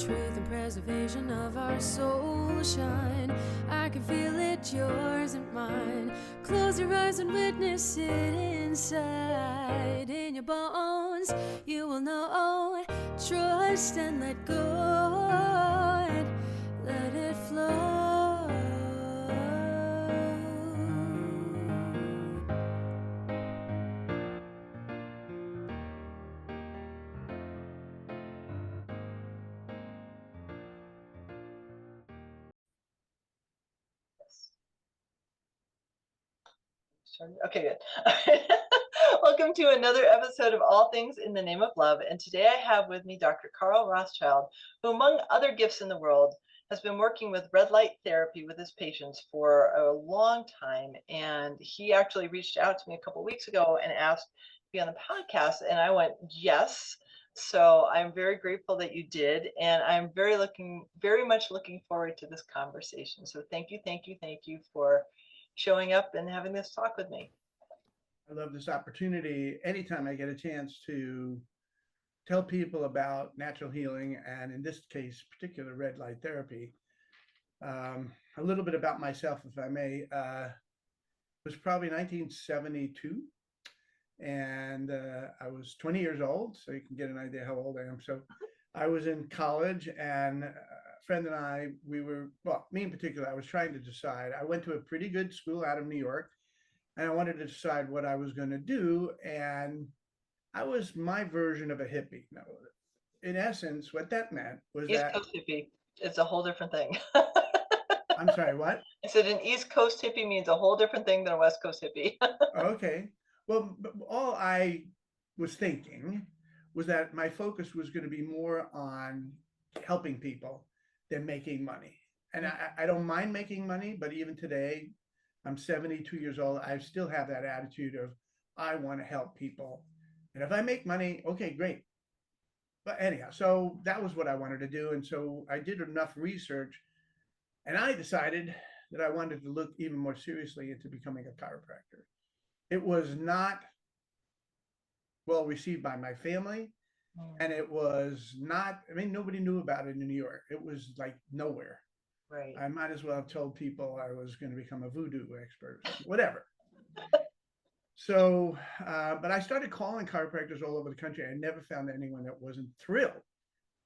truth and preservation of our soul shine. I can feel it, yours and mine. Close your eyes and witness it inside. In your bones, you will know. Trust and let go, and let it flow. Okay, good. Welcome to another episode of All Things in the Name of Love. And today I have with me Dr. Carl Rothschild, who, among other gifts in the world, has been working with red light therapy with his patients for a long time. And he actually reached out to me a couple of weeks ago and asked to be on the podcast. And I went, yes. So I'm very grateful that you did. And I'm very much looking forward to this conversation. So thank you for showing up and having this talk with me. I love this opportunity anytime I get a chance to tell people about natural healing, and in this case, particular red light therapy. A little bit about myself, if I may. It was probably 1972, and I was 20 years old, so you can get an idea how old I am. So I was in college, and a friend and I, me in particular, I was trying to decide. I went to a pretty good school out of New York, and I wanted to decide what I was going to do. And I was my version of a hippie. No, in essence, what that meant was East that, Coast hippie. It's a whole different thing. I'm sorry, what? I said an East Coast hippie means a whole different thing than a West Coast hippie. Okay. Well, all I was thinking was that my focus was going to be more on helping people than making money. And I don't mind making money, but even today, I'm 72 years old. I still have that attitude of I want to help people. And if I make money, okay, great. But anyhow, so that was what I wanted to do. And so I did enough research, and I decided that I wanted to look even more seriously into becoming a chiropractor. It was not well received by my family, and it was not, I mean, nobody knew about it in New York. It was like nowhere. Right. I might as well have told people I was going to become a voodoo expert, whatever. So, but I started calling chiropractors all over the country. I never found anyone that wasn't thrilled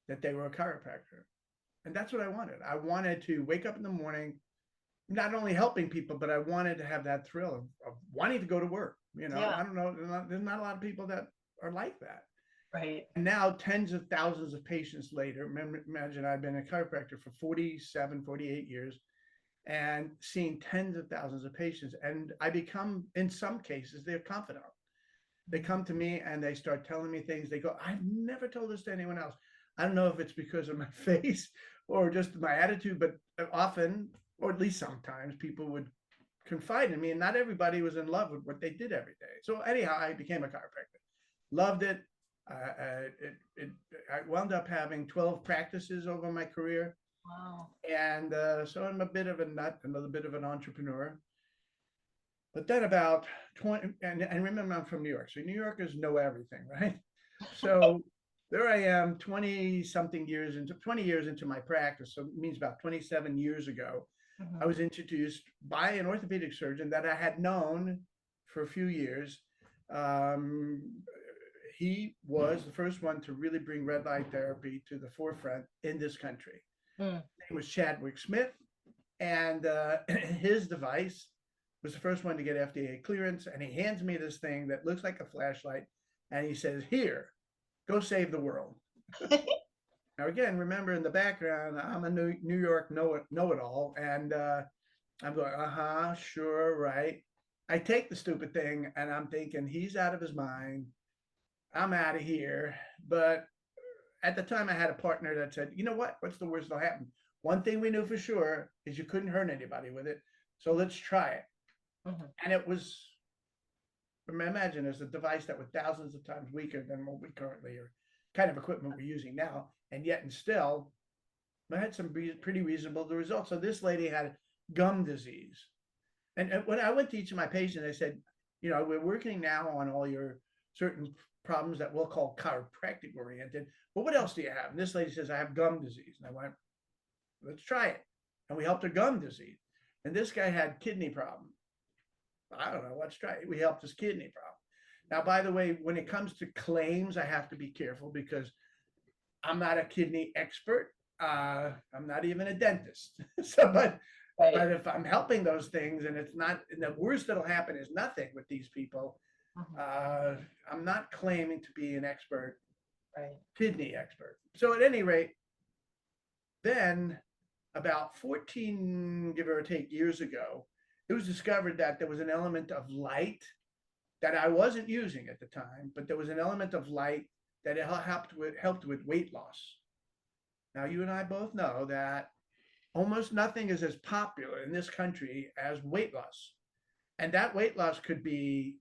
that they were a chiropractor. And that's what I wanted. I wanted to wake up in the morning, not only helping people, but I wanted to have that thrill of wanting to go to work. You know, Yeah. I don't know, there's not a lot of people that are like that. Right. And now, tens of thousands of patients later, imagine I've been a chiropractor for 47, 48 years and seeing tens of thousands of patients. And I become, in some cases, their confidant. They come to me and they start telling me things. They go, I've never told this to anyone else. I don't know if it's because of my face or just my attitude, but often, or at least sometimes, people would confide in me, and not everybody was in love with what they did every day. So anyhow, I became a chiropractor. Loved it. I wound up having 12 practices over my career. Wow. And so I'm a bit of a nut, another bit of an entrepreneur. But then about 20, and remember, I'm from New York. So New Yorkers know everything, right? So there I am 20 years into my practice. So it means about 27 years ago, I was introduced by an orthopedic surgeon that I had known for a few years. He was the first one to really bring red light therapy to the forefront in this country. His name was Chadwick Smith, and his device was the first one to get FDA clearance. And he hands me this thing that looks like a flashlight, and he says, "Here, go save the world." Now, again, remember, in the background, I'm a New York know-it-all, and I'm going, sure, right. I take the stupid thing, and I'm thinking, he's out of his mind. I'm out of here. But at the time, I had a partner that said, you know what? What's the worst that'll happen? One thing we knew for sure is you couldn't hurt anybody with it. So let's try it. And it was, imagine, it's a device that was thousands of times weaker than what we currently are, kind of equipment we're using now. And yet, and still, I had some pretty reasonable results. So this lady had gum disease. And when I went to each of my patients, I said, you know, we're working now on all your certain problems that we'll call chiropractic oriented. But what else do you have? And this lady says, I have gum disease. And I went, let's try it. And we helped her gum disease. And this guy had kidney problem. I don't know, let's try it. We helped his kidney problem. Now, by the way, when it comes to claims, I have to be careful because I'm not a kidney expert. I'm not even a dentist. So, but if I'm helping those things and it's not, and the worst that'll happen is nothing with these people, I'm not claiming to be an expert, kidney expert. So at any rate, then about 14, give or take, years ago, it was discovered that there was an element of light that I wasn't using at the time, but there was an element of light that it helped with weight loss. Now, you and I both know that almost nothing is as popular in this country as weight loss. And that weight loss could be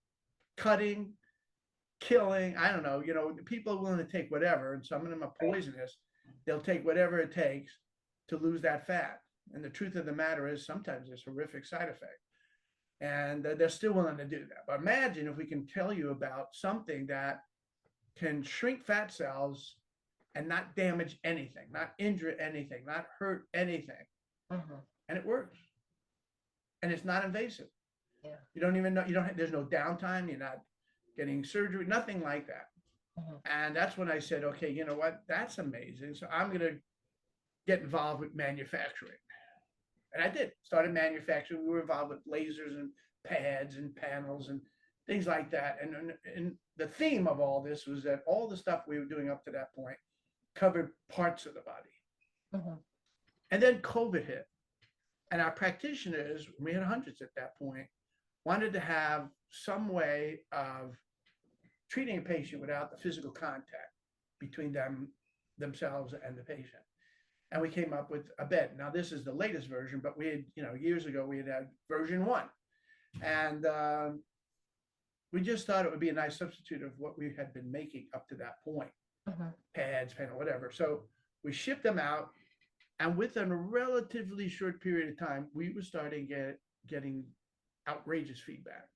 cutting, killing, I don't know, people are willing to take whatever, and some of them are poisonous. They'll take whatever it takes to lose that fat. And the truth of the matter is sometimes there's horrific side effects. And they're still willing to do that. But imagine if we can tell you about something that can shrink fat cells and not damage anything, not injure anything, not hurt anything. And it works. And it's not invasive. Yeah. You don't even know, there's no downtime, you're not getting surgery, nothing like that. And that's when I said, okay, you know what? That's amazing. So I'm going to get involved with manufacturing. And I did, started manufacturing. We were involved with lasers and pads and panels and things like that. And the theme of all this was that all the stuff we were doing up to that point covered parts of the body. And then COVID hit. And our practitioners, we had hundreds at that point, wanted to have some way of treating a patient without the physical contact between themselves and the patient. And we came up with a bed. Now, this is the latest version, but we had, years ago, we had version 1. And we just thought it would be a nice substitute of what we had been making up to that point. Pads, panel, whatever. So we shipped them out. And within a relatively short period of time, we were starting getting outrageous feedback.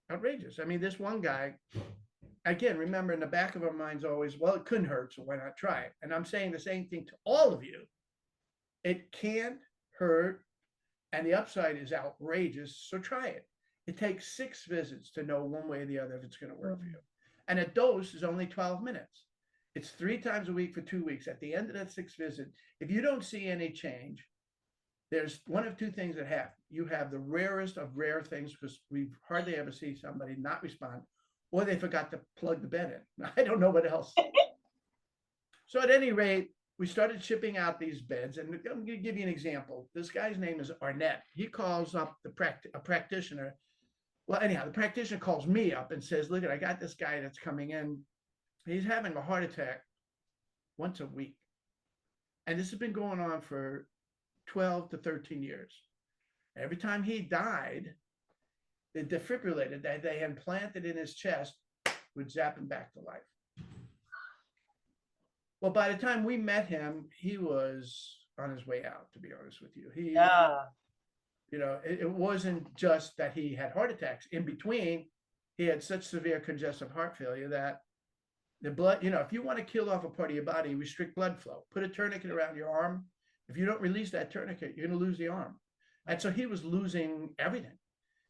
Outrageous. I mean, this one guy, again, remember, in the back of our minds always, well, it couldn't hurt, so why not try it? And I'm saying the same thing to all of you. It can't hurt, and the upside is outrageous, so try it. It takes 6 visits to know one way or the other if it's going to work for you. And a dose is only 12 minutes. It's 3 times a week for 2 weeks. At the end of that 6th visit, if you don't see any change, there's one of 2 things that happen. You have the rarest of rare things, because we hardly ever see somebody not respond, or they forgot to plug the bed in. I don't know what else. So at any rate, we started shipping out these beds. And I'm going to give you an example. This guy's name is Arnett. He calls up a practitioner. Well, anyhow, the practitioner calls me up and says, look, I got this guy that's coming in. He's having a heart attack once a week. And this has been going on for 12 to 13 years. Every time he died, the defibrillator that they implanted in his chest would zap him back to life. Well, by the time we met him, he was on his way out, to be honest with you. It wasn't just that he had heart attacks. In between, he had such severe congestive heart failure that the blood, if you want to kill off a part of your body, restrict blood flow. Put a tourniquet around your arm. If you don't release that tourniquet, you're going to lose the arm. And so he was losing everything.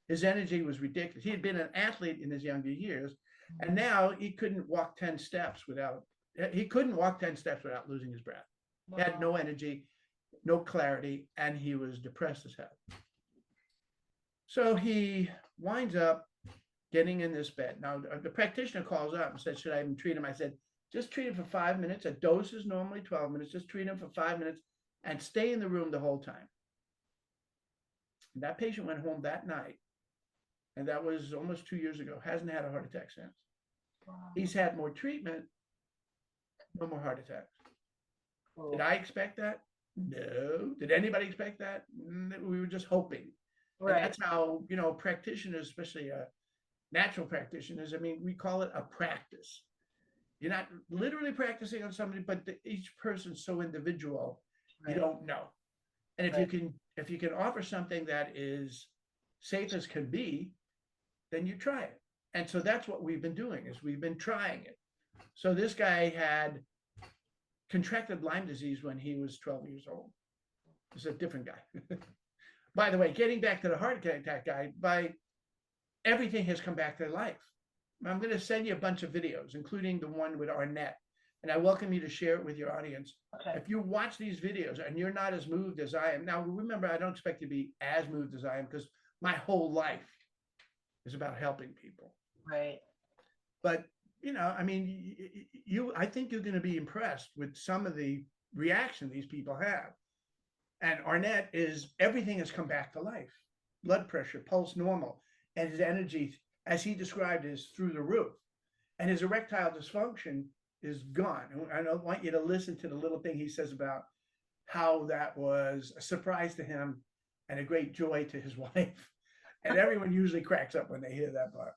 His energy was ridiculous. He had been an athlete in his younger years, and now he couldn't walk 10 steps without losing his breath. Wow. He had no energy, no clarity, and he was depressed as hell. So he winds up getting in this bed. Now, the practitioner calls up and says, should I even treat him? I said, just treat him for 5 minutes. A dose is normally 12 minutes. Just treat him for 5 minutes and stay in the room the whole time. And that patient went home that night, and that was almost 2 years ago. Hasn't had a heart attack since. Wow. He's had more treatment, no more heart attacks. Cool. Did I expect that? No. Did anybody expect that? We were just hoping. Right. And that's how, practitioners, especially natural practitioners, we call it a practice. You're not literally practicing on somebody, but each person's so individual, right. You don't know. And if you can offer something that is safe as can be, then you try it. And so that's what we've been doing, is we've been trying it. So this guy had contracted Lyme disease when he was 12 years old. It's a different guy. By the way, getting back to the heart attack guy, everything has come back to life. I'm going to send you a bunch of videos, including the one with Arnett, and I welcome you to share it with your audience. Okay. If you watch these videos and you're not as moved as I am, now remember, I don't expect you to be as moved as I am, because my whole life is about helping people. Right. But I mean, I think you're going to be impressed with some of the reaction these people have. And Arnett everything has come back to life. Blood pressure, pulse normal, and his energy, as he described, is through the roof. And his erectile dysfunction is gone. And I want you to listen to the little thing he says about how that was a surprise to him and a great joy to his wife. And everyone usually cracks up when they hear that part.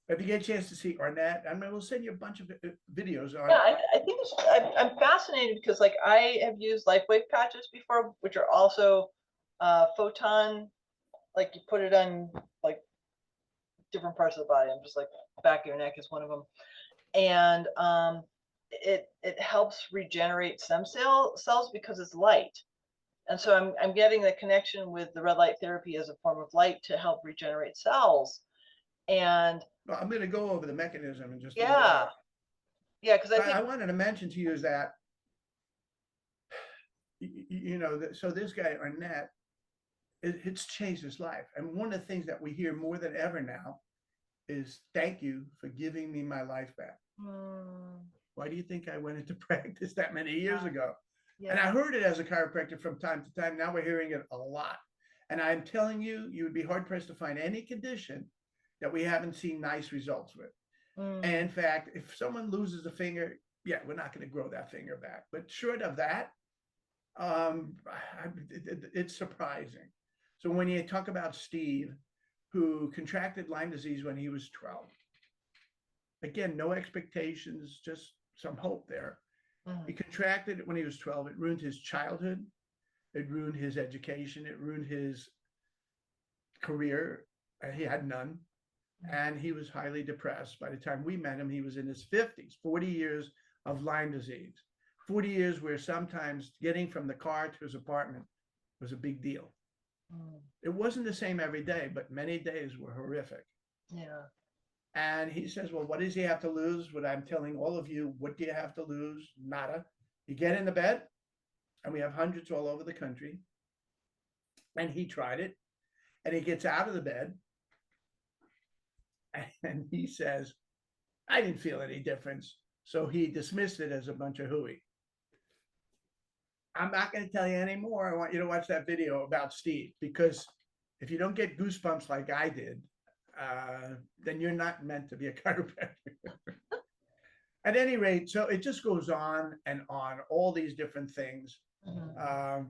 If you get a chance to see Arnett, I mean, we'll send you a bunch of videos on. Yeah, I think I'm fascinated because, like, I have used LifeWave patches before, which are also photon, like you put it on like different parts of the body. I'm just like, back of your neck is one of them, and it helps regenerate stem cells because it's light. And so I'm getting the connection with the red light therapy as a form of light to help regenerate cells. And well, I'm going to go over the mechanism in just a yeah, because I think I wanted to mention to you is that, so this guy Arnett, it's changed his life. And one of the things that we hear more than ever now is, thank you for giving me my life back. Why do you think I went into practice that many years ago? And I heard it as a chiropractor from time to time. Now we're hearing it a lot. And I'm telling you, you would be hard pressed to find any condition that we haven't seen nice results with. And in fact, if someone loses a finger, yeah, we're not going to grow that finger back. But short of that, it's surprising. So when you talk about Steve, who contracted Lyme disease when he was 12, again, no expectations, just some hope there. He contracted it when he was 12. It ruined his childhood. It ruined his education. It ruined his career. He had none. And he was highly depressed. By the time we met him, he was in his 50s, 40 years of Lyme disease, 40 years where sometimes getting from the car to his apartment was a big deal. It wasn't the same every day, but many days were horrific. Yeah. And he says, well, what does he have to lose? What I'm telling all of you, what do you have to lose? Nada. You get in the bed, and we have hundreds all over the country. And he tried it, and he gets out of the bed, and he says, I didn't feel any difference. So he dismissed it as a bunch of hooey. I'm not going to tell you any more. I want you to watch that video about Steve, because if you don't get goosebumps like I did, then you're not meant to be a chiropractor. At any rate, so it just goes on and on, all these different things,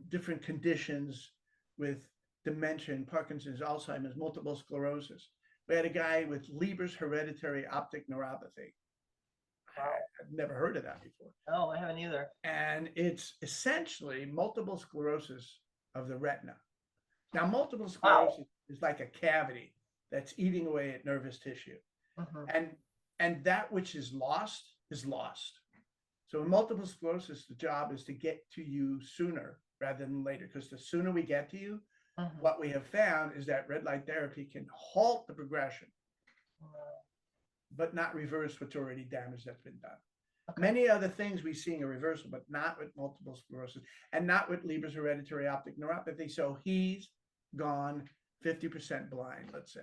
different conditions with dementia, Parkinson's, Alzheimer's, multiple sclerosis. We had a guy with Leber's hereditary optic neuropathy. Wow. I've never heard of that before. Oh, I haven't either. And it's essentially multiple sclerosis of the retina. Now, multiple sclerosis is like a cavity that's eating away at nervous tissue. And that which is lost is lost. So in multiple sclerosis, the job is to get to you sooner rather than later, because the sooner we get to you, what we have found is that red light therapy can halt the progression, but not reverse what's already damage that's been done. Many other things we see are reversal, but not with multiple sclerosis and not with Leber's hereditary optic neuropathy. So he's gone 50% blind, let's say.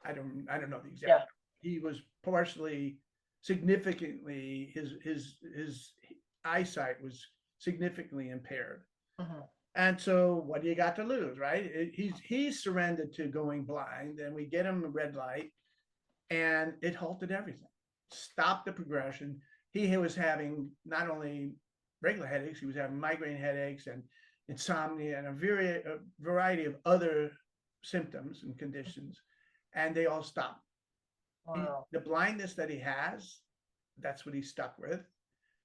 I don't know the exact. He was partially, significantly, his eyesight was significantly impaired. And so what do you got to lose, right? He's surrendered to going blind, and we get him a red light, and it halted everything, stopped the progression. He was having not only regular headaches, he was having migraine headaches and insomnia and a variety of other symptoms and conditions, and they all stopped. The blindness that he has, that's what he's stuck with,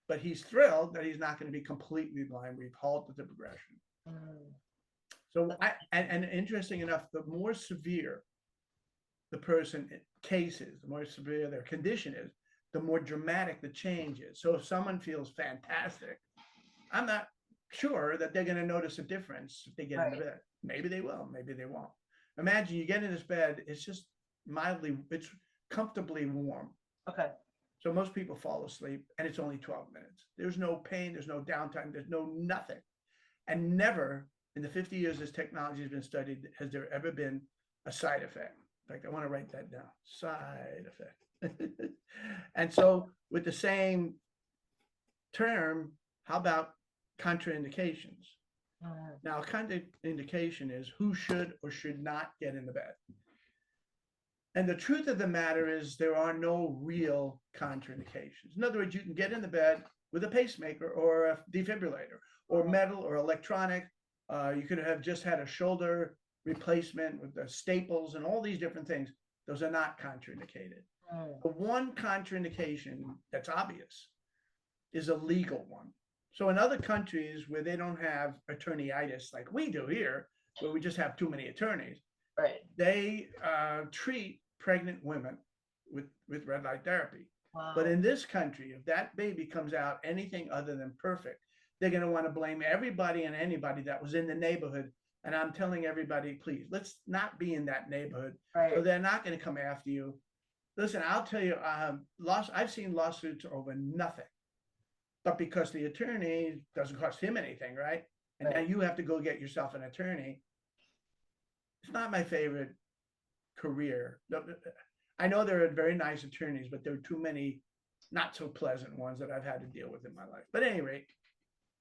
but he's thrilled that he's not going to be completely blind. We've halted the progression. So, and interesting enough, the more severe the person cases, the more severe their condition is, the more dramatic the change is. So if someone feels fantastic, I'm not sure that they're going to notice a difference if they get into Right. bed. Maybe they will, maybe they won't. Imagine you get in this bed, it's just it's comfortably warm. Okay. So most people fall asleep and it's only 12 minutes. There's no pain, there's no downtime, there's no nothing. And never in the 50 years this technology has been studied has there ever been a side effect. In fact, I want to write that down. Side effect. And so with the same term, how about contraindications? Now, a contraindication is who should or should not get in the bed. And the truth of the matter is there are no real contraindications. In other words, you can get in the bed with a pacemaker or a defibrillator or metal or electronic. You could have just had a shoulder replacement with the staples and all these different things. Those are not contraindicated. The one contraindication that's obvious is a legal one. So in other countries where they don't have attorneyitis like we do here, where we just have too many attorneys, Right. they treat pregnant women with red light therapy. Wow. But in this country, if that baby comes out anything other than perfect, they're going to want to blame everybody and anybody that was in the neighborhood. And I'm telling everybody, please, let's not be in that neighborhood. Right. So they're not going to come after you. Listen, I'll tell you, I've seen lawsuits over nothing. But because the attorney doesn't cost him anything, right? And Right. now you have to go get yourself an attorney. It's not my favorite career. I know there are very nice attorneys, but there are too many not so pleasant ones that I've had to deal with in my life. But at any rate,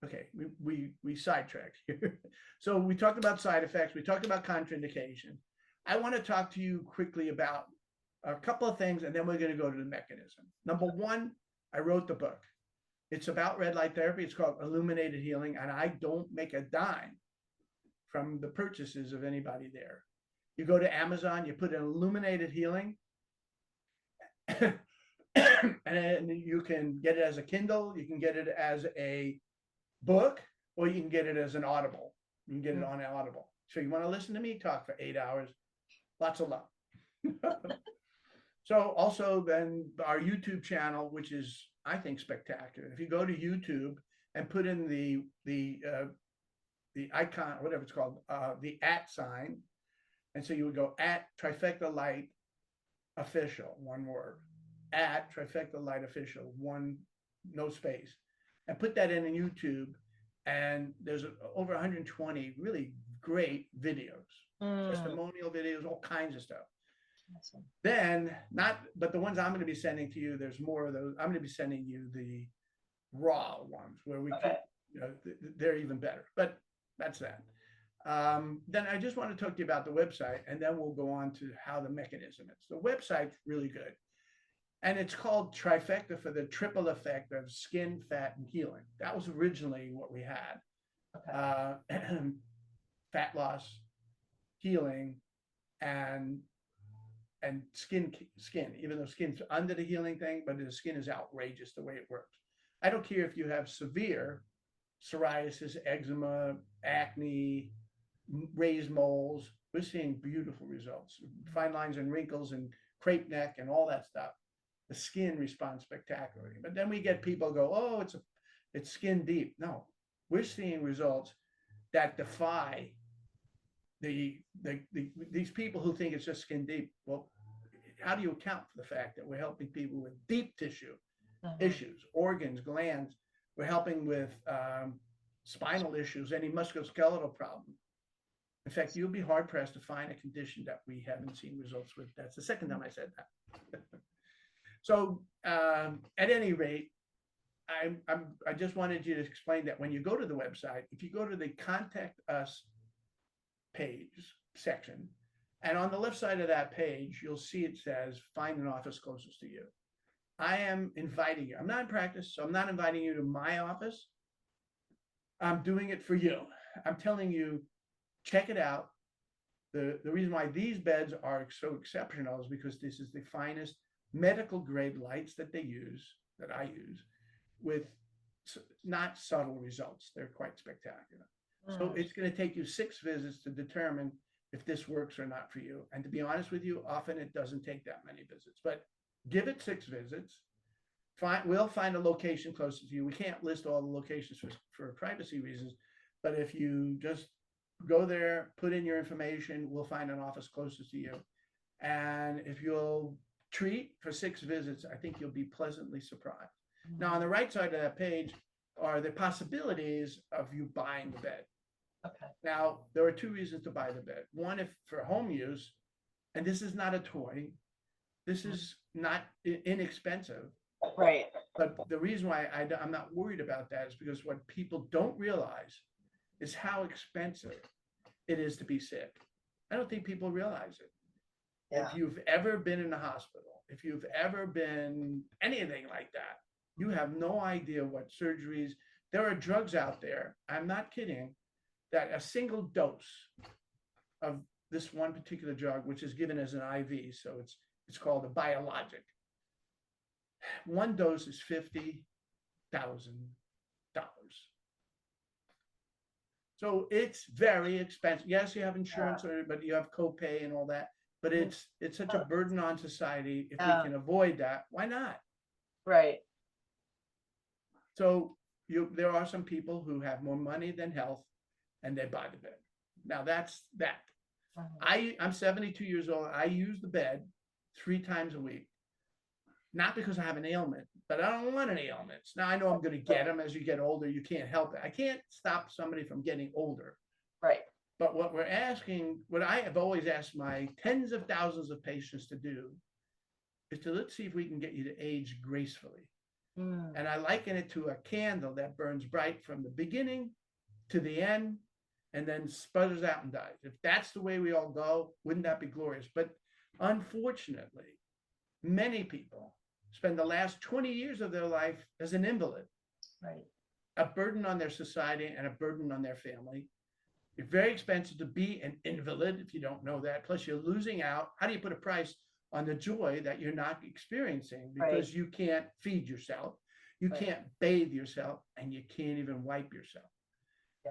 okay, we sidetracked here. So we talked about side effects. We talked about contraindication. I want to talk to you quickly about a couple of things, and then we're going to go to the mechanism. Number one, I wrote the book. It's about red light therapy. It's called Illuminated Healing, and I don't make a dime from the purchases of anybody there. You go to Amazon, you put in Illuminated Healing, and you can get it as a Kindle, you can get it as a book, or you can get it as an Audible. You can get it on Audible. So you want to listen to me talk for 8 hours, lots of love. So also then our YouTube channel, which is, I think, spectacular. If you go to YouTube and put in the icon, whatever it's called, the @ sign, and so you would go @ Trifecta Light Official, one word, @ Trifecta Light Official, one, no space, and put that in YouTube, and there's over 120 really great videos, testimonial videos, all kinds of stuff. Awesome. Then, but the ones I'm going to be sending to you, there's more of those. I'm going to be sending you the raw ones where we, Okay. they're even better. But that's that. Then I just want to talk to you about the website, and then we'll go on to how the mechanism is. The website's really good, and it's called Trifecta for the triple effect of skin, fat, and healing. That was originally what we had. Okay. Fat loss, healing, and skin, even though skin's under the healing thing, but the skin is outrageous the way it works. I don't care if you have severe psoriasis, eczema, acne, raised moles. We're seeing beautiful results, fine lines and wrinkles and crepe neck and all that stuff. The skin responds spectacularly. But then we get people go, oh, it's skin deep. No, we're seeing results that defy these people who think it's just skin deep. Well, how do you account for the fact that we're helping people with deep tissue issues, organs, glands? We're helping with spinal issues, any musculoskeletal problem. In fact, you'll be hard pressed to find a condition that we haven't seen results with. That's the second time I said that. So at any rate, I just wanted you to explain that when you go to the website, if you go to the Contact Us page section, and on the left side of that page, you'll see it says, find an office closest to you. I am inviting you. I'm not in practice, so I'm not inviting you to my office. I'm doing it for you. I'm telling you, check it out. The reason why these beds are so exceptional is because this is the finest medical grade lights that they use, that I use, with not subtle results. They're quite spectacular. So it's going to take you 6 visits to determine if this works or not for you. And to be honest with you, often it doesn't take that many visits, but give it 6 visits. We'll find a location closest to you. We can't list all the locations for privacy reasons, but if you just go there, put in your information, we'll find an office closest to you. And if you'll treat for 6 visits, I think you'll be pleasantly surprised. Now, on the right side of that page are the possibilities of you buying the bed. Okay. Now, there are 2 reasons to buy the bed. One, if for home use, and this is not a toy, this is not inexpensive. Right. But the reason why I'm not worried about that is because what people don't realize is how expensive it is to be sick. I don't think people realize it. Yeah. If you've ever been in a hospital, if you've ever been anything like that, you have no idea what surgeries. There are drugs out there, I'm not kidding, that a single dose of this one particular drug, which is given as an IV, so it's called a biologic. One dose is $50,000. So it's very expensive. Yes, you have insurance, but you have copay and all that. But it's such a burden on society. If we can avoid that, why not? Right. So there are some people who have more money than health, and they buy the bed. Now that's that. I'm 72 years old. I use the bed 3 times a week. Not because I have an ailment, but I don't want any ailments. Now I know I'm going to get them as you get older. You can't help it. I can't stop somebody from getting older. Right. But what I have always asked my tens of thousands of patients to do is to let's see if we can get you to age gracefully. And I liken it to a candle that burns bright from the beginning to the end and then sputters out and dies. If that's the way we all go, wouldn't that be glorious? But unfortunately, many people spend the last 20 years of their life as an invalid. Right. A burden on their society and a burden on their family. It's very expensive to be an invalid if you don't know that. Plus, you're losing out. How do you put a price on the joy that you're not experiencing? Because you can't feed yourself, you can't bathe yourself, and you can't even wipe yourself.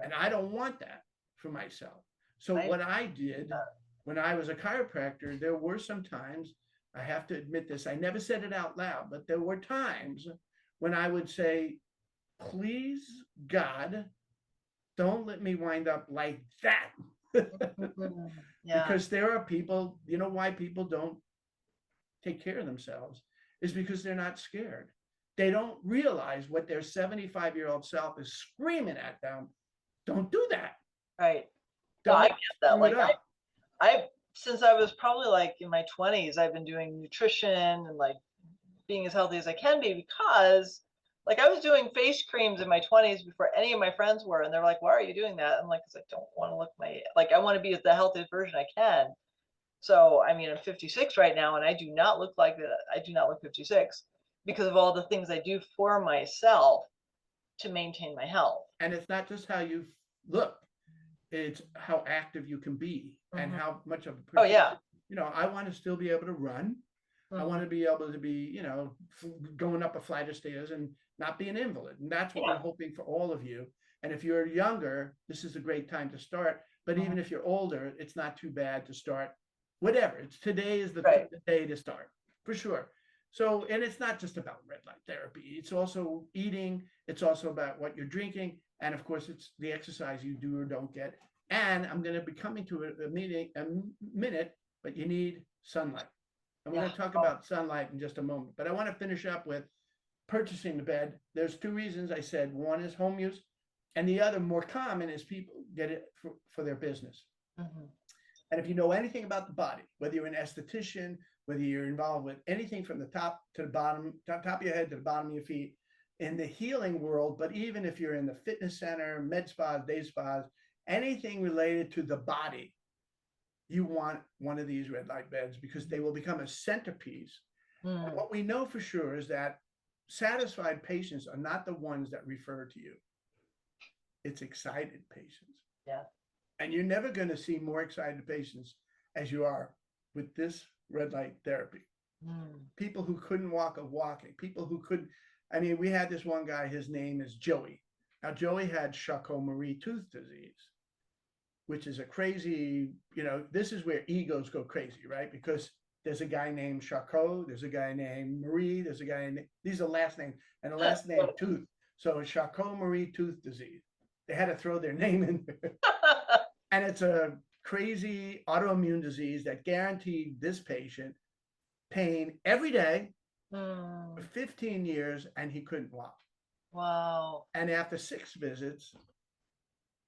And I don't want that for myself. So what I did when I was a chiropractor, there were some times, I have to admit this, I never said it out loud, but there were times when I would say, please, God, don't let me wind up like that. Because there are people, you know why people don't take care of themselves is because they're not scared. They don't realize what their 75-year-old self is screaming at them. Don't do that. Right. Don't I get that. Like I since I was probably like in my 20s, I've been doing nutrition and like being as healthy as I can be because like I was doing face creams in my 20s before any of my friends were. And they're like, why are you doing that? I'm like, because I don't want to look I want to be the healthiest version I can. So, I mean, I'm 56 right now and I do not look like that. I do not look 56 because of all the things I do for myself to maintain my health. And it's not just how you look, it's how active you can be and how much of a person, you know, I want to still be able to run. I want to be able to be, you know, going up a flight of stairs and not be an invalid. And that's what we're hoping for all of you. And if you're younger, this is a great time to start. But even if you're older, it's not too bad to start. Whatever. Today is the day to start, for sure. So, and it's not just about red light therapy. It's also eating. It's also about what you're drinking. And of course, it's the exercise you do or don't get. And I'm going to be coming to a minute, but you need sunlight. And we're going to talk about sunlight in just a moment. But I want to finish up with purchasing the bed. There's 2 reasons I said. One is home use. And the other, more common, is people get it for their business. And if you know anything about the body, whether you're an esthetician, whether you're involved with anything from the top to the bottom, top of your head to the bottom of your feet, in the healing world, but even if you're in the fitness center, med spas, day spas, anything related to the body, you want one of these red light beds because they will become a centerpiece. And what we know for sure is that satisfied patients are not the ones that refer to you. It's excited patients. Yeah. And you're never going to see more excited patients as you are with this red light therapy. People who couldn't walk are walking. People who couldn't. I mean, we had this one guy, his name is Joey. Now, Joey had Charcot-Marie tooth disease. which is a crazy, this is where egos go crazy, right? Because there's a guy named Charcot, there's a guy named Marie, there's a guy, these are last names, and the last name Tooth. So Charcot-Marie tooth disease. They had to throw their name in there. And it's a crazy autoimmune disease that guaranteed this patient pain every day for 15 years, and he couldn't walk. Wow. And after 6 visits,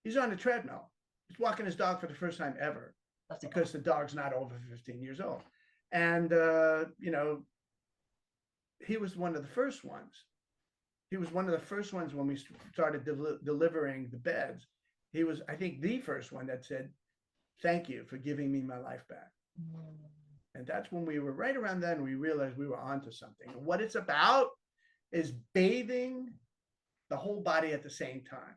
he's on a treadmill. He's walking his dog for the first time ever because the dog's not over 15 years old. And, he was one of the first ones. He was one of the first ones when we started delivering the beds. He was, I think, the first one that said, "Thank you for giving me my life back." And that's when we were right around then, we realized we were onto something. And what it's about is bathing the whole body at the same time.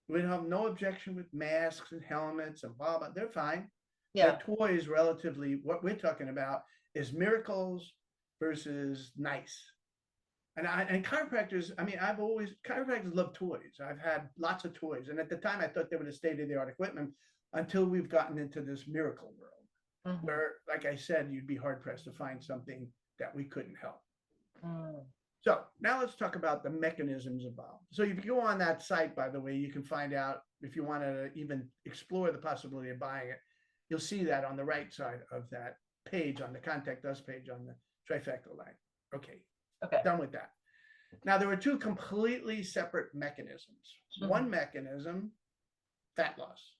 We have no objection with masks and helmets and blah, blah. They're fine. Yeah. They're toys relatively. What we're talking about is miracles versus nice. And chiropractors, chiropractors love toys. I've had lots of toys. And at the time, I thought they were the state-of-the-art equipment until we've gotten into this miracle world where, like I said, you'd be hard-pressed to find something that we couldn't help. So now let's talk about the mechanisms involved. So if you go on that site, by the way, you can find out if you want to even explore the possibility of buying it. You'll see that on the right side of that page, on the Contact Us page on the trifecta line. Okay. Done with that. Now, there were 2 completely separate mechanisms. One mechanism, fat loss.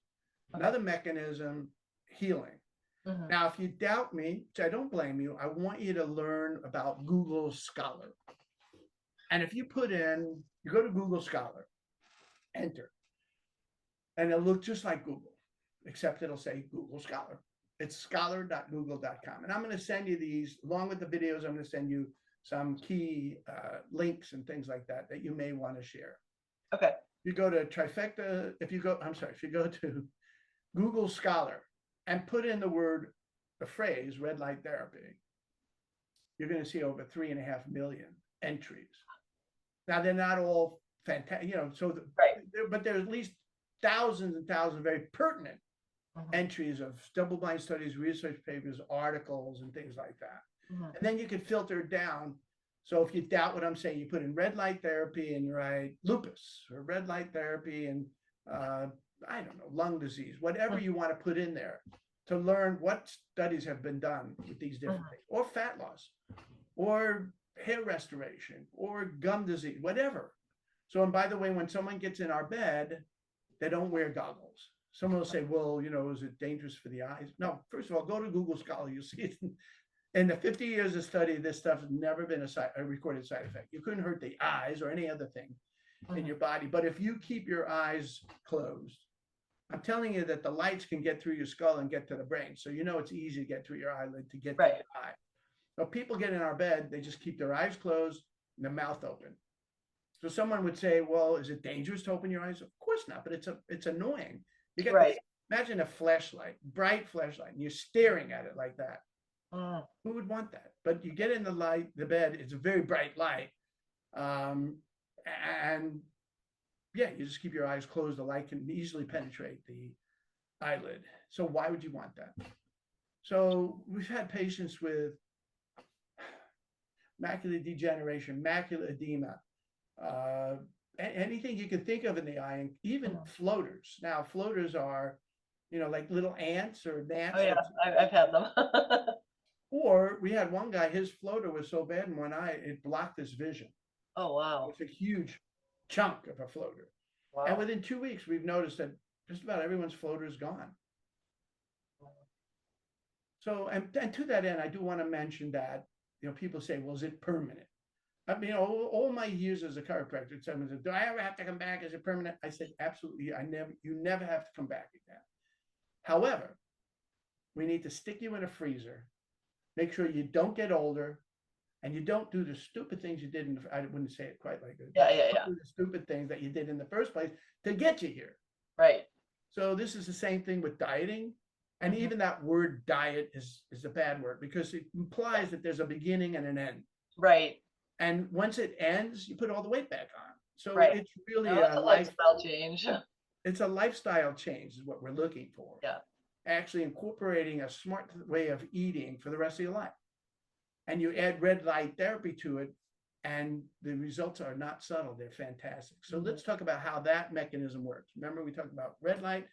Another mechanism, healing. Now, if you doubt me, which I don't blame you, I want you to learn about Google Scholar. And if you you go to Google Scholar, enter, and it'll look just like Google, except it'll say Google Scholar. It's scholar.google.com. And I'm going to send you these, along with the videos, I'm going to send you some key links and things like that you may want to share. Okay. You go to trifecta, if you go to Google Scholar and put in the phrase red light therapy, you're going to see over 3.5 million entries. Now, they're not all fantastic, but there's at least thousands and thousands of very pertinent entries of double-blind studies, research papers, articles, and things like that. And then you can filter it down. So if you doubt what I'm saying, you put in red light therapy and you write lupus or red light therapy and lung disease, whatever you want to put in there to learn what studies have been done with these different things, or fat loss, or hair restoration, or gum disease, whatever. So, and by the way, when someone gets in our bed, they don't wear goggles. Someone will say, well, is it dangerous for the eyes? No, first of all, go to Google Scholar. You'll see it. In the 50 years of study, this stuff has never been a recorded side effect. You couldn't hurt the eyes or any other thing in your body. But if you keep your eyes closed, I'm telling you that the lights can get through your skull and get to the brain. So it's easy to get through your eyelid to get to your eye. So people get in our bed, they just keep their eyes closed and their mouth open. So someone would say, well, is it dangerous to open your eyes? Of course not, but it's annoying. You get imagine a flashlight, bright flashlight, and you're staring at it like that. Who would want that? But you get in the bed, it's a very bright light. And you just keep your eyes closed. The light can easily penetrate the eyelid. So why would you want that? So we've had patients with macular degeneration, macular edema, anything you can think of in the eye, and even floaters. Now, floaters are, like little ants or gnats. Oh, yeah, I've had them. Or we had one guy, his floater was so bad in one eye, it blocked his vision. Oh, wow. It's a huge chunk of a floater. Wow. And within 2 weeks, we've noticed that just about everyone's floater is gone. So, and to that end, I do want to mention that, people say, well, is it permanent? All my years as a chiropractor, someone said, do I ever have to come back? Is it permanent? I said, absolutely. You never have to come back again. However, we need to stick you in a freezer, make sure you don't get older, and you don't do the stupid things you did I wouldn't say it quite like that. Yeah. Do the stupid things that you did in the first place to get you here. Right. So this is the same thing with dieting. And even that word diet is a bad word because it implies that there's a beginning and an end. Right. And once it ends, you put all the weight back on. So Right. it's really a a lifestyle change. it's a lifestyle change is what we're looking for. Yeah. Actually incorporating a smart way of eating for the rest of your life. And you add red light therapy to it, and the results are not subtle. They're fantastic. So let's talk about how that mechanism works. Remember, we talked about red light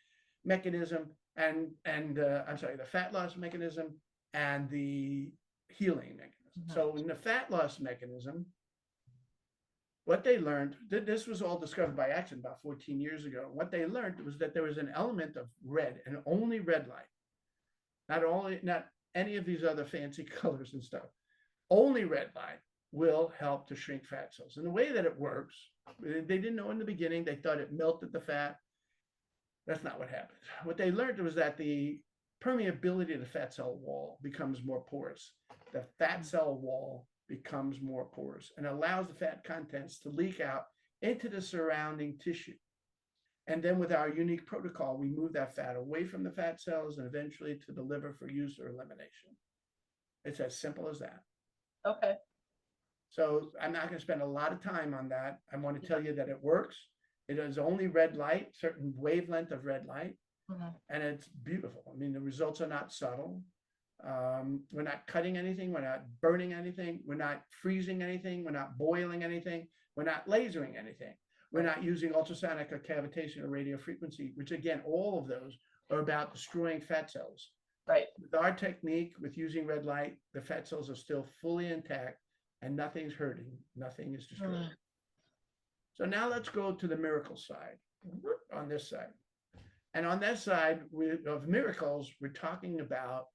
mechanism and I'm sorry, the fat loss mechanism and the healing mechanism. So in the fat loss mechanism, what they learned, this was all discovered by accident about 14 years ago. What they learned was that there was an element of red and only red light, not any of these other fancy colors and stuff. Only red light will help to shrink fat cells. And the way that it works, they didn't know in the beginning, they thought it melted the fat. That's not what happened. What they learned was that the permeability of the fat cell wall becomes more porous. The fat cell wall becomes more porous and allows the fat contents to leak out into the surrounding tissue. And then with our unique protocol, we move that fat away from the fat cells and eventually to the liver for use or elimination. It's as simple as that. Okay. So I'm not going to spend a lot of time on that. I want to tell you that it works. It is only red light, certain wavelength of red light, and it's beautiful. I mean, the results are not subtle. We're not cutting anything. We're not burning anything. We're not freezing anything. We're not boiling anything. We're not lasering anything. We're not using ultrasonic or cavitation or radio frequency, which again, all of those are about destroying fat cells. Right. With our technique, with using red light, the fat cells are still fully intact and nothing's hurting. Nothing is destroyed. So now let's go to the miracle side on this side. And on that side of miracles, we're talking about,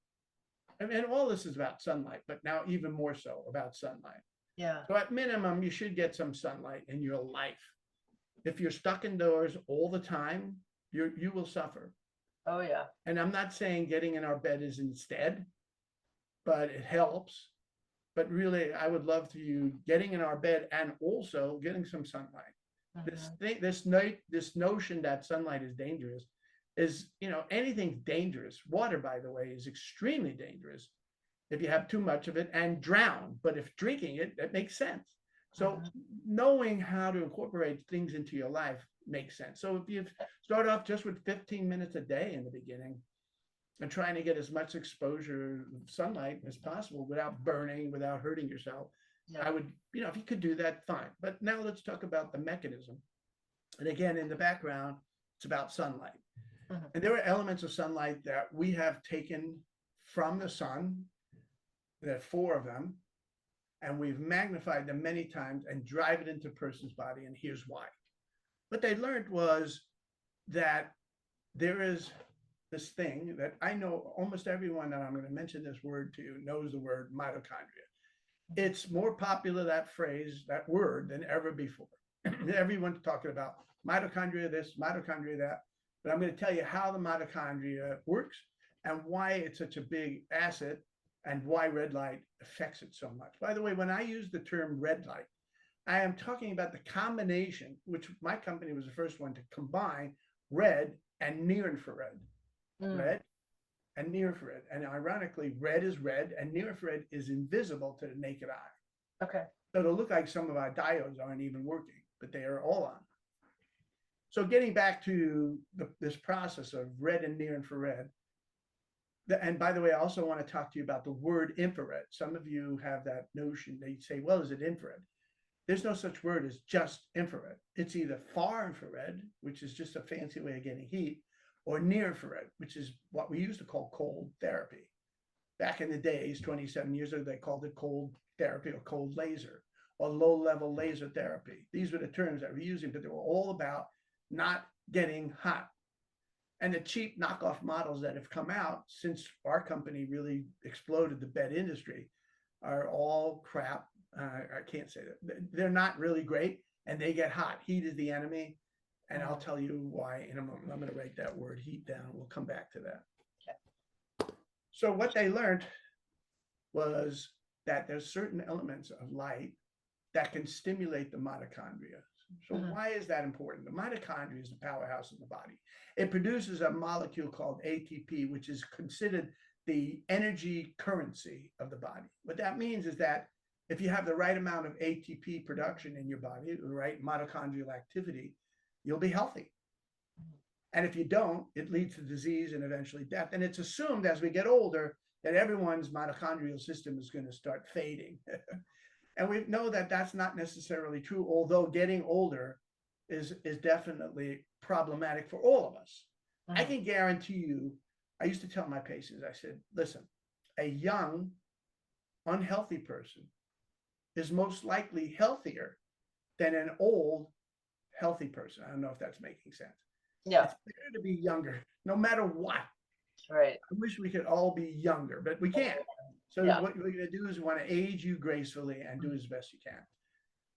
and all this is about sunlight, but now even more so about sunlight. Yeah. So at minimum, you should get some sunlight in your life. If you're stuck indoors all the time, you will suffer. Oh, yeah. And I'm not saying getting in our bed is instead, but it helps. But really, I would love to you getting in our bed and also getting some sunlight. This notion that sunlight is dangerous is, anything's dangerous. Water, by the way, is extremely dangerous if you have too much of it and drown. But if drinking it, that makes sense. So knowing how to incorporate things into your life makes sense. So if you start off just with 15 minutes a day in the beginning and trying to get as much exposure of sunlight as possible without burning, without hurting yourself, I would, if you could do that, fine. But now let's talk about the mechanism. And again, in the background, it's about sunlight. And there are elements of sunlight that we have taken from the sun. There are 4 of them. And we've magnified them many times and drive it into a person's body. And here's why. What they learned was that there is this thing that I know almost everyone that I'm going to mention this word to knows the word mitochondria. It's more popular, that phrase, that word, than ever before. Everyone's talking about mitochondria this, mitochondria that. But I'm going to tell you how the mitochondria works and why it's such a big asset and why red light affects it so much. By the way, when I use the term red light, I am talking about the combination, which my company was the first one to combine red and near infrared. Red and near infrared. And ironically, red is red and near infrared is invisible to the naked eye. Okay. So it'll look like some of our diodes aren't even working, but they are all on. So getting back to this process of red and near infrared, and by the way, I also want to talk to you about the word infrared. Some of you have that notion. They say, well, is it infrared? There's no such word as just infrared. It's either far infrared, which is just a fancy way of getting heat, or near infrared, which is what we used to call cold therapy. Back in the days, 27 years ago, they called it cold therapy or cold laser or low-level laser therapy. These were the terms that we're using, but they were all about not getting hot. And the cheap knockoff models that have come out since our company really exploded the bed industry are all crap. I can't say that. They're not really great, and they get hot. Heat is the enemy. And I'll tell you why in a moment. I'm going to write that word heat down. We'll come back to that. Okay. So what they learned was that there's certain elements of light that can stimulate the mitochondria. So why is that important? The mitochondria is the powerhouse of the body. It produces a molecule called ATP, which is considered the energy currency of the body. What that means is that if you have the right amount of ATP production in your body, the right mitochondrial activity, you'll be healthy. And if you don't, it leads to disease and eventually death. And it's assumed as we get older that everyone's mitochondrial system is going to start fading. And we know that that's not necessarily true, although getting older is definitely problematic for all of us. I can guarantee you, I used to tell my patients, I said, listen, a young, unhealthy person is most likely healthier than an old, healthy person. I don't know if that's making sense. Yeah. It's better to be younger, no matter what. Right. I wish we could all be younger, but we can't. So Yeah. what we're going to do is we want to age you gracefully and do as best you can.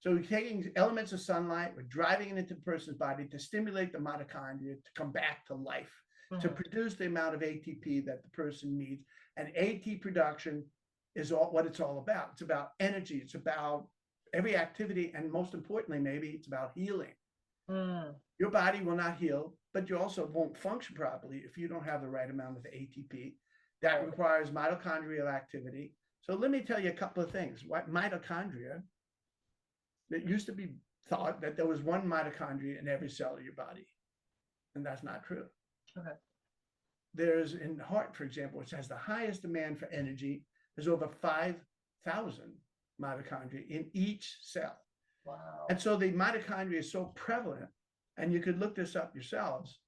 So we're taking elements of sunlight, we're driving it into the person's body to stimulate the mitochondria to come back to life, to produce the amount of ATP that the person needs. And AT production is what it's all about. It's about energy. It's about every activity. And most importantly, maybe it's about healing. Your body will not heal, but you also won't function properly if you don't have the right amount of ATP. That requires mitochondrial activity. So let me tell you a couple of things. What mitochondria, it used to be thought that there was one mitochondria in every cell of your body, and that's not true. Okay. There's in the heart, for example, which has the highest demand for energy, there's over 5,000 mitochondria in each cell. Wow. And so the mitochondria is so prevalent, and you could look this up yourselves.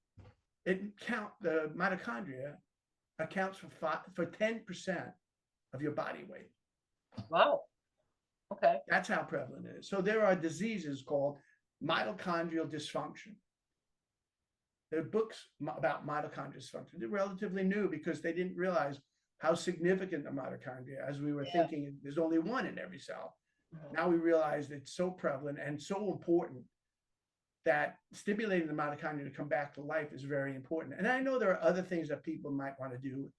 The mitochondria accounts for 10% of your body weight. Wow. Okay. That's how prevalent it is. So there are diseases called mitochondrial dysfunction. There are books about mitochondrial dysfunction. They're relatively new because they didn't realize how significant the mitochondria, as we were thinking, there's only one in every cell. Now we realize it's so prevalent and so important that stimulating the mitochondria to come back to life is very important. And I know there are other things that people might want to do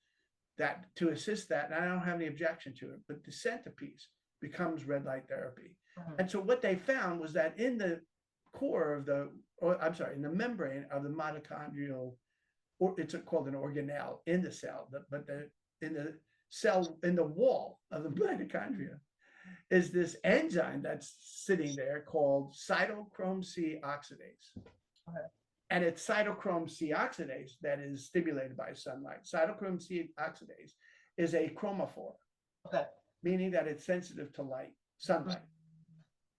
that to assist that, and I don't have any objection to it, but the centerpiece becomes red light therapy. And so what they found was that in the core of in the membrane of the mitochondrial, or it's called an organelle in the cell, in the wall of the mitochondria is this enzyme that's sitting there called cytochrome C oxidase. Okay. And it's cytochrome C oxidase that is stimulated by sunlight. Cytochrome C oxidase is a chromophore, meaning that it's sensitive to light, sunlight.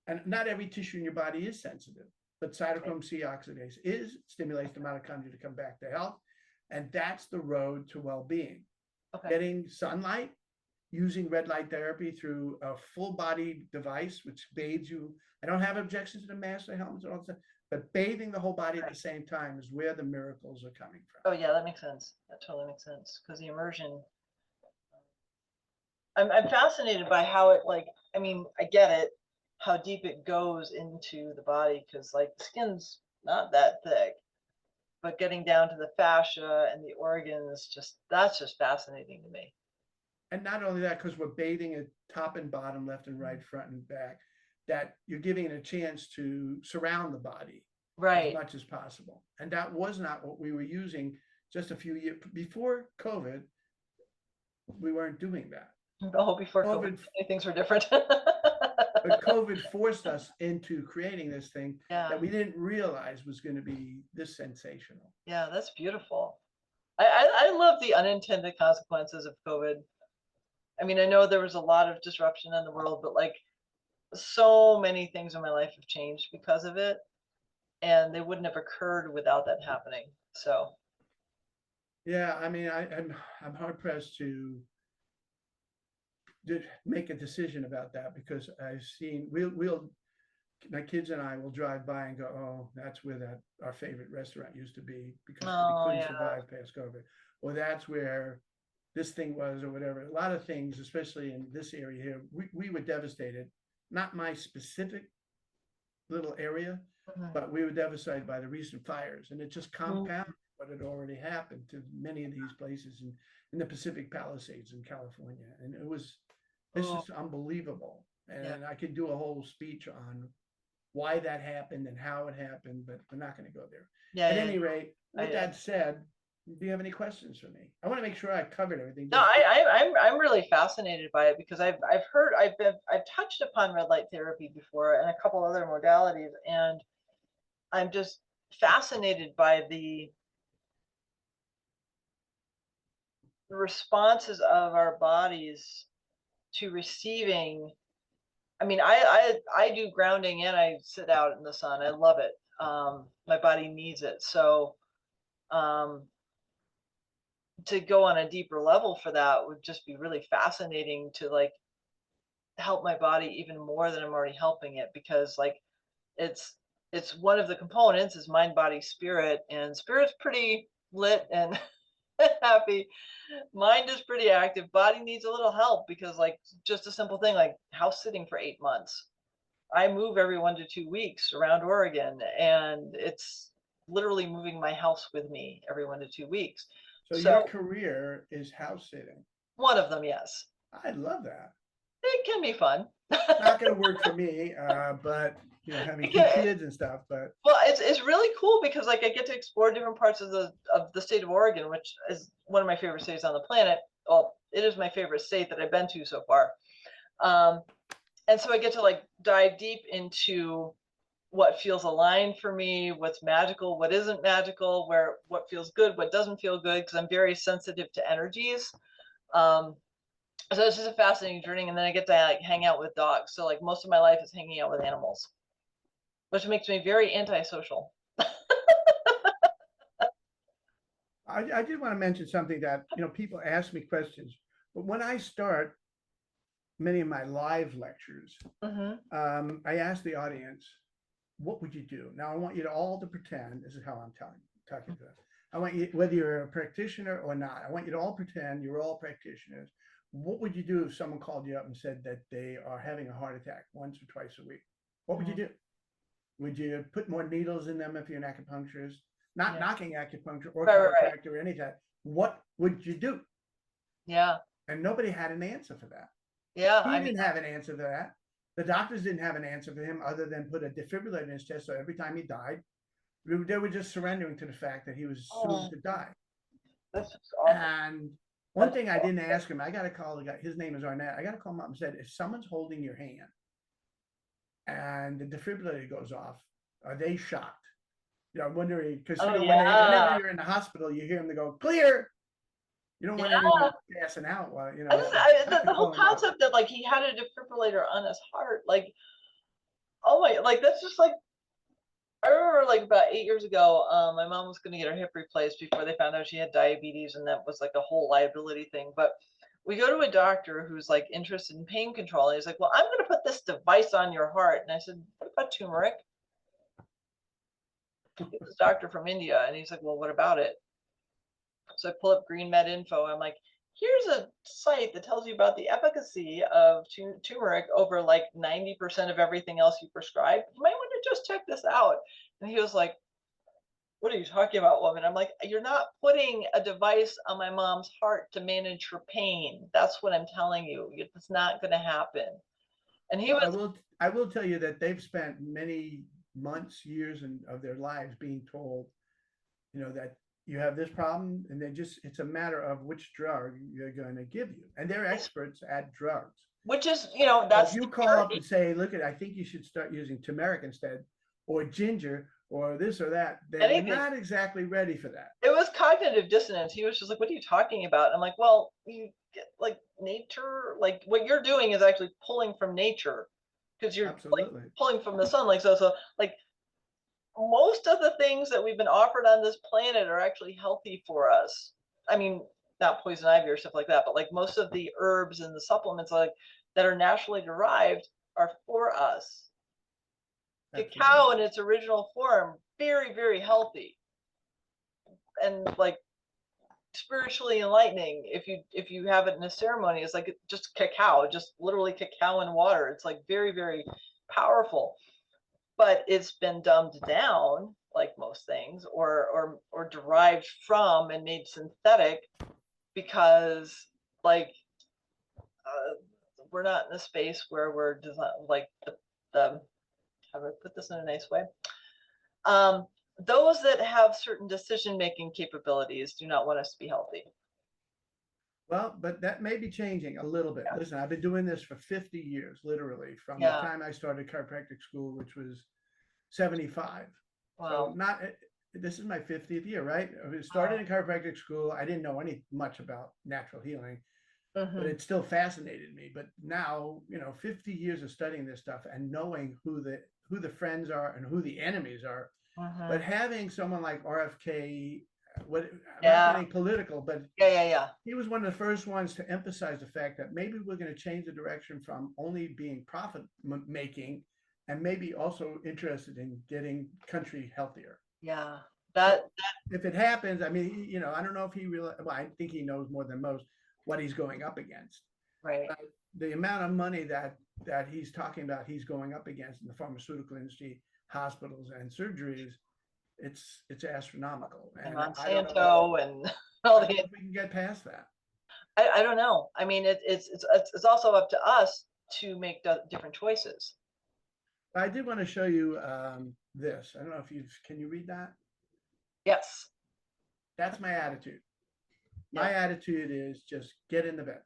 And not every tissue in your body is sensitive, but cytochrome C oxidase stimulates the mitochondria to come back to health. And that's the road to well-being. Getting sunlight, using red light therapy through a full body device, which bathes you. I don't have objections to the mask, the helmets, and all that, but bathing the whole body at the same time is where the miracles are coming from. Oh yeah, that makes sense. That totally makes sense. Because the immersion, I'm fascinated by how it, like, I mean, I get it, how deep it goes into the body, because like the skin's not that thick, but getting down to the fascia and the organs, that's just fascinating to me. And not only that, because we're bathing it top and bottom, left and right, front and back, that you're giving it a chance to surround the body as much as possible. And that was not what we were using just a few years before COVID. We weren't doing that. Oh, before COVID things were different. But COVID forced us into creating this thing that we didn't realize was going to be this sensational. Yeah, that's beautiful. I love the unintended consequences of COVID. I mean, I know there was a lot of disruption in the world, but like so many things in my life have changed because of it, and they wouldn't have occurred without that happening. So yeah, I mean, I'm hard pressed to make a decision about that, because I've seen my kids and I will drive by and go, oh, that's where our favorite restaurant used to be, because we couldn't survive past COVID, or that's where this thing was, or whatever. A lot of things, especially in this area here, we were devastated. Not my specific little area, but we were devastated by the recent fires, and it just compounded what had already happened to many of these places in the Pacific Palisades in California. And it's just unbelievable. And I could do a whole speech on why that happened and how it happened, but we're not going to go there. At any rate, with that said, do you have any questions for me? I want to make sure I covered everything. No, I'm really fascinated by it, because I've touched upon red light therapy before and a couple other modalities, and I'm just fascinated by the responses of our bodies to receiving. I mean, I do grounding and I sit out in the sun. I love it. My body needs it. So um, to go on a deeper level for that would just be really fascinating to like help my body even more than I'm already helping it, because like it's it's one of the components is mind, body, spirit, and spirit's pretty lit and happy. Mind is pretty active. Body needs a little help because like just a simple thing like house sitting for 8 months. I move every 1 to 2 weeks around Oregon, and it's literally moving my house with me every 1 to 2 weeks. So your So career is house sitting. one of them, yes. I love that. It can be fun. Not going to work for me, but having two kids and stuff. But well, it's really cool because like I get to explore different parts of the state of Oregon, which is one of my favorite states on the planet. Well, it is my favorite state that I've been to so far. And so I get to like dive deep into what feels aligned for me, what's magical, what isn't magical, what feels good, what doesn't feel good, because I'm very sensitive to energies. Um, so it's just a fascinating journey, and then I get to like hang out with dogs. So like most of my life is hanging out with animals, which makes me very antisocial. I did want to mention something that people ask me questions, but when I start many of my live lectures, I ask the audience, what would you do? Now, I want you to all to pretend, this is how I'm talking to them. I want you, whether you're a practitioner or not, I want you to all pretend you're all practitioners. What would you do if someone called you up and said that they are having a heart attack once or twice a week? What would you do? Would you put more needles in them if you're an acupuncturist? Not knocking acupuncture or chiropractor or any of that. What would you do? Yeah. And nobody had an answer for that. Yeah. He didn't have an answer for that. The doctors didn't have an answer for him other than put a defibrillator in his chest. So every time he died, they were just surrendering to the fact that he was soon to die. That's just awesome. And one thing I didn't ask him, I got to call the guy, his name is Arnett. I got to call him up and said, if someone's holding your hand and the defibrillator goes off, are they shocked? I'm wondering, because whenever you're in the hospital, you hear them go, clear. You don't want anyone passing out while, the whole concept that like he had a defibrillator on his heart, like, oh my, like that's just like, I remember like about 8 years ago, my mom was going to get her hip replaced before they found out she had diabetes, and that was like a whole liability thing. But we go to a doctor who's like interested in pain control, and he's like, well, I'm going to put this device on your heart. And I said, what about turmeric? This doctor from India, and he's like, well, what about it? So I pull up Green Med Info. I'm like, here's a site that tells you about the efficacy of turmeric over like 90% of everything else you prescribe. You might want to just check this out. And he was like, what are you talking about, woman? I'm like, you're not putting a device on my mom's heart to manage her pain. That's what I'm telling you. It's not going to happen. And he was. I will tell you that they've spent many months, years of their lives being told, that you have this problem, and then it's a matter of which drug you're going to give you. And they're experts at drugs. Which is, that's. So if you call up and say, look, I think you should start using turmeric instead, or ginger, or this or that, they're not exactly ready for that. It was cognitive dissonance. He was just like, what are you talking about? I'm like, well, you get like nature, like what you're doing is actually pulling from nature, because you're like pulling from the sun. Like, so like most of the things that we've been offered on this planet are actually healthy for us. I mean, not poison ivy or stuff like that, but like most of the herbs and the supplements like that are naturally derived are for us. Cacao in its original form, very, very healthy, and like spiritually enlightening. If you have it in a ceremony, it's like just cacao, just literally cacao and water. It's like very, very powerful. But it's been dumbed down, like most things, or derived from and made synthetic, because like we're not in a space where we're like the how do I put this in a nice way? Those that have certain decision-making capabilities do not want us to be healthy. Well, but that may be changing a little bit. Yeah. Listen, I've been doing this for 50 years, literally, from the time I started chiropractic school, which was 75. Wow. So this is my 50th year, right? I started in chiropractic school. I didn't know much about natural healing, but it still fascinated me. But now, 50 years of studying this stuff and knowing who the friends are and who the enemies are. But having someone like RFK, I'm not getting political, but yeah. he was one of the first ones to emphasize the fact that maybe we're going to change the direction from only being profit making and maybe also interested in getting country healthier. Yeah. If it happens, I mean, I don't know if he really, well, I think he knows more than most what he's going up against. Right. The amount of money that he's talking about, he's going up against in the pharmaceutical industry, hospitals and surgeries, it's astronomical. And Monsanto and all the. If we can get past that. I don't know. I mean, it's also up to us to make different choices. I did want to show you this. I don't know if can you read that? Yes. That's my attitude. My attitude is just get in the bed.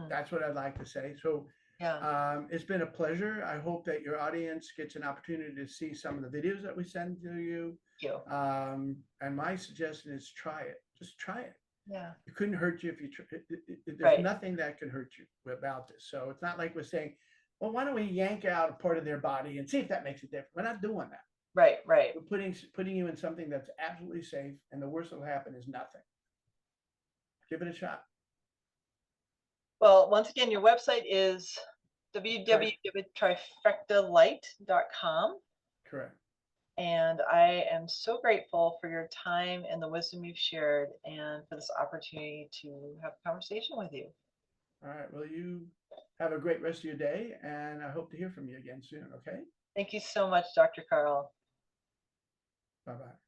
That's what I'd like to say. So it's been a pleasure. I hope that your audience gets an opportunity to see some of the videos that we send to you. Thank you. And my suggestion is try it. Just try it. Yeah. It couldn't hurt you if you try. There's nothing that can hurt you about this. So it's not like we're saying, well, why don't we yank out a part of their body and see if that makes it different? We're not doing that. Right. We're putting you in something that's absolutely safe, and the worst that will happen is nothing. Give it a shot. Well, once again, your website is www.trifectalight.com. Correct. And I am so grateful for your time and the wisdom you've shared and for this opportunity to have a conversation with you. All right. Well, you have a great rest of your day, and I hope to hear from you again soon. Okay. Thank you so much, Dr. Carl. Bye-bye.